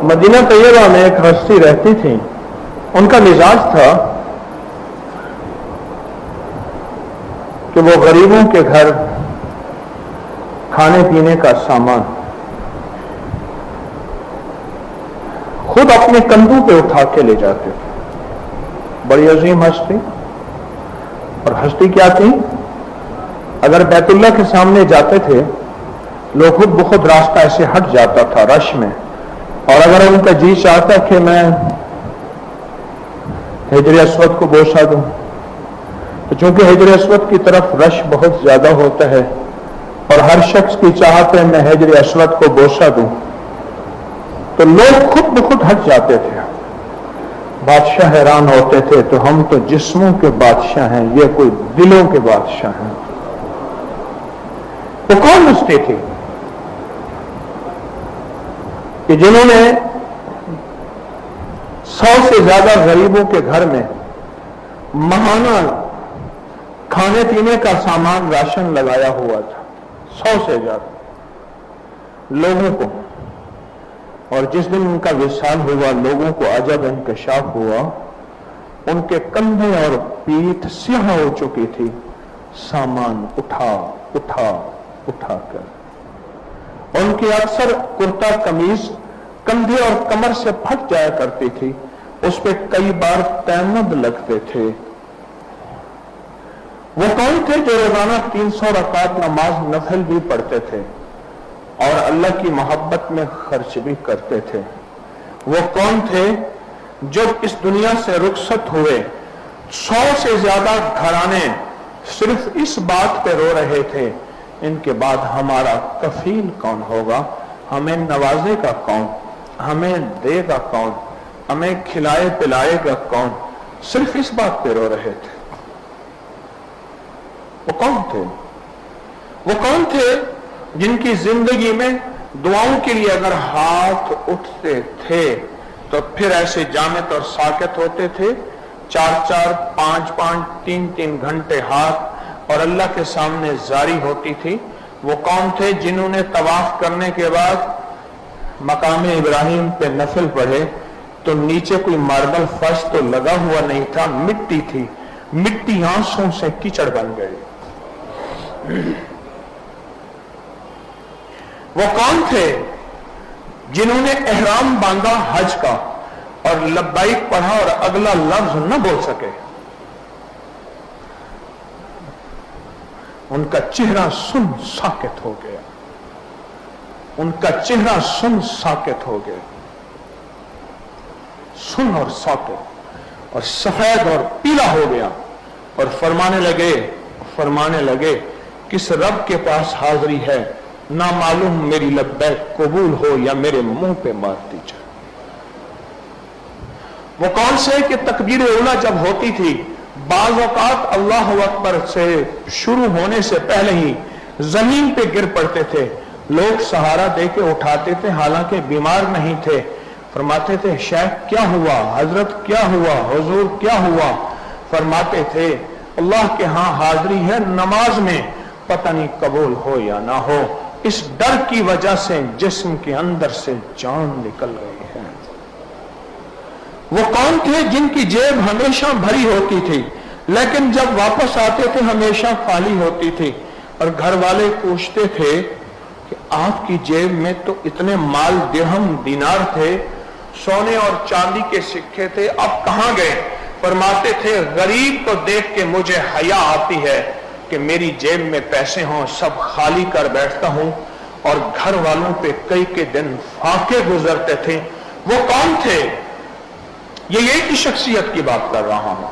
مدینہ طیبہ میں ایک ہستی رہتی تھی. ان کا مزاج تھا کہ وہ غریبوں کے گھر کھانے پینے کا سامان خود اپنے کندھوں پہ اٹھا کے لے جاتے تھے. بڑی عظیم ہستی. اور ہستی کیا تھی؟ اگر بیت اللہ کے سامنے جاتے تھے لوگ خود بخود راستہ ایسے ہٹ جاتا تھا رش میں. اور اگر ان کا جی چاہتا کہ میں حجر اسود کو بوسہ دوں تو چونکہ حجر اسود کی طرف رش بہت زیادہ ہوتا ہے اور ہر شخص کی چاہت ہے میں حجر اسود کو بوسہ دوں تو لوگ خود بخود ہٹ جاتے تھے. بادشاہ حیران ہوتے تھے تو ہم تو جسموں کے بادشاہ ہیں, یہ کوئی دلوں کے بادشاہ ہیں. وہ کون ہستی تھی کہ جنہوں نے 100 سے زیادہ غریبوں کے گھر میں ماہانہ کھانے پینے کا سامان راشن لگایا ہوا تھا؟ 100 سے زیادہ لوگوں کو. اور جس دن ان کا وصال ہوا لوگوں کو عجب انکشاف ہوا, ان کے کندھے اور پیٹھ سیاہ ہو چکی تھی سامان اٹھا اٹھا اٹھا کر. ان کی اکثر کرتا قمیض کندھے اور کمر سے پھٹ جایا کرتی تھی, اس پہ کئی بار تیمد لگتے تھے. وہ کون تھے جو روزانہ 300 رکعت نماز نفل بھی پڑھتے تھے اور اللہ کی محبت میں خرچ بھی کرتے تھے؟ وہ کون تھے جو اس دنیا سے رخصت ہوئے 100 سے زیادہ گھرانے صرف اس بات پہ رو رہے تھے ان کے بعد ہمارا کفیل کون ہوگا, ہمیں نوازے گا کون, ہمیں دے گا کون, ہمیں کھلائے پلائے گا کون؟ صرف اس بات پہ رو رہے تھے. وہ کون تھے؟ وہ کون تھے جن کی زندگی میں دعاؤں کے لیے اگر ہاتھ اٹھتے تھے تو پھر ایسے جامد اور ساکت ہوتے تھے, 4-4, 5-5, 3-3 گھنٹے ہاتھ اور اللہ کے سامنے جاری ہوتی تھی؟ وہ کون تھے جنہوں نے طواف کرنے کے بعد مقام ابراہیم پہ نفل پڑھے تو نیچے کوئی ماربل فرش تو لگا ہوا نہیں تھا, مٹی تھی, مٹی آنسوں سے کیچڑ بن گئی. وہ کون تھے جنہوں نے احرام باندھا حج کا اور لبیک پڑھا اور اگلا لفظ نہ بول سکے؟ ان کا چہرہ سن ساکت ہو گیا, ان کا چہرہ سن ساکت ہو گیا, سن اور ساکت اور سفید اور پیلا ہو گیا. اور فرمانے لگے کس رب کے پاس حاضری ہے نہ معلوم میری لبیک قبول ہو یا میرے منہ پہ مارتی جائے. وہ کون سے کہ تکبیر اولا جب ہوتی تھی بعض اوقات اللہ اکبر سے شروع ہونے سے پہلے ہی زمین پہ گر پڑتے تھے, لوگ سہارا دے کے اٹھاتے تھے حالانکہ بیمار نہیں تھے. فرماتے تھے شیخ کیا ہوا, حضرت کیا ہوا, حضور کیا ہوا؟ فرماتے تھے اللہ کے ہاں حاضری ہے, نماز میں پتہ نہیں قبول ہو یا نہ ہو. اس ڈر کی وجہ سے جسم کے اندر سے جان نکل گئی ہے. وہ کون تھے جن کی جیب ہمیشہ بھری ہوتی تھی لیکن جب واپس آتے تھے ہمیشہ خالی ہوتی تھی, اور گھر والے پوچھتے تھے کہ آپ کی جیب میں تو اتنے مال درہم دینار تھے, سونے اور چاندی کے سکے تھے, اب کہاں گئے؟ فرماتے تھے غریب کو دیکھ کے مجھے حیا آتی ہے کہ میری جیب میں پیسے ہوں, سب خالی کر بیٹھتا ہوں. اور گھر والوں پہ کئی کے دن فاقے گزرتے تھے. وہ کون تھے؟ یہ ایک ہی شخصیت کی بات کر رہا ہوں,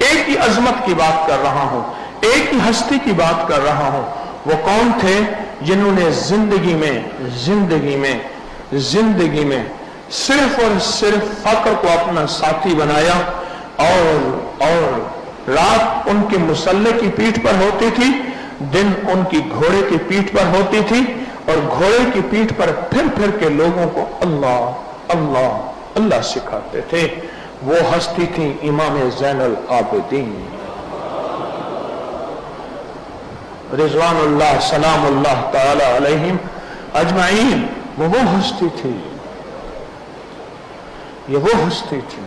ایک ہی عظمت کی بات کر رہا ہوں, ایک ہی ہستی کی بات کر رہا ہوں. وہ کون تھے جنہوں نے زندگی میں صرف اور صرف فقر کو اپنا ساتھی بنایا, اور رات ان کے مسلح کی پیٹھ پر ہوتی تھی, دن ان کی گھوڑے کی پیٹھ پر ہوتی تھی, اور گھوڑے کی پیٹھ پر پھر کے لوگوں کو اللہ اللہ اللہ سکھاتے تھے. وہ ہستی تھی امام زین العابدین رضوان اللہ سلام اللہ تعالی علیہم اجمعین. وہ ہستی تھی یہ وہ ہستی تھی